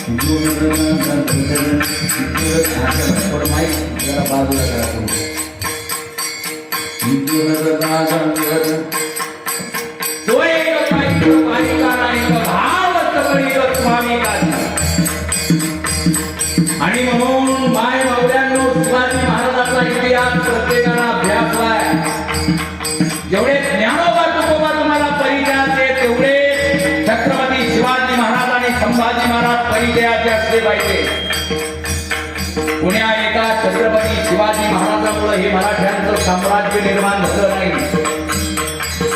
आणि म्हणून माय बावड्यांनो शिवाजी महाराजांचा इतिहास प्रत्येकाला अभ्यासलाय. जेवढे ज्ञानोबा तुकोबा तुम्हाला परिचयाचे तेवढे छत्रपती शिवाजी महाराज आणि संभाजी महाराज परिचयाचे असले पाहिजे. पुण्या एका छत्रपती शिवाजी महाराजांमुळे हे मराठ्यांचं साम्राज्य निर्माण झालं नाही.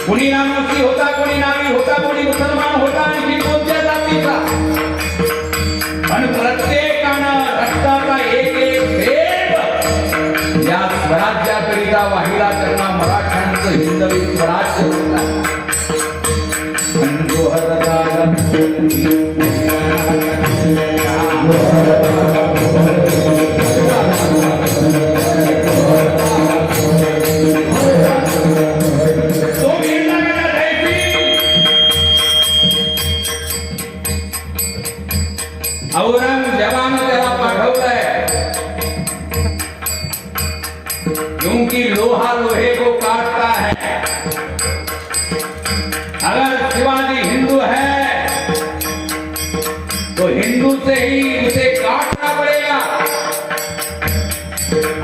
कोणी नामवंती होता, कोणी नावी होता, कोणी मुसलमान होता, आणि कोणत्या जातीचा, पण प्रत्येकानं रक्ताचा एक एक थेंब या स्वराज्याकरिता वाहिला करना मराठ्यांचं हिंदवी स्वराज्य होता. औरंगजेबाने त्याला पाठवलंय, क्योंकि लोहा लोहे को काटता है. अगर शिवाजी हिंदू है तो हिंदू से ही उसे काटना पड़ेगा.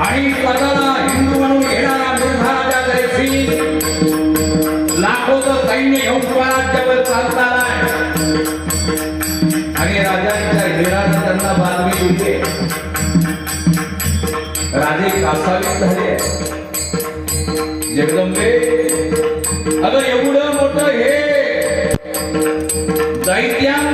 आणि स्वतःला हिंदू म्हणून घेणारा मूर्खराजा जयसिंग लाखोचं सैन्य घेऊन स्वराज्यावर चालताना आणि राजांच्या हिराने त्यांना बातमी दिली. राजे कासावीस झाले. जगदंबे, अगं एवढं मोठं हे दैत्यानं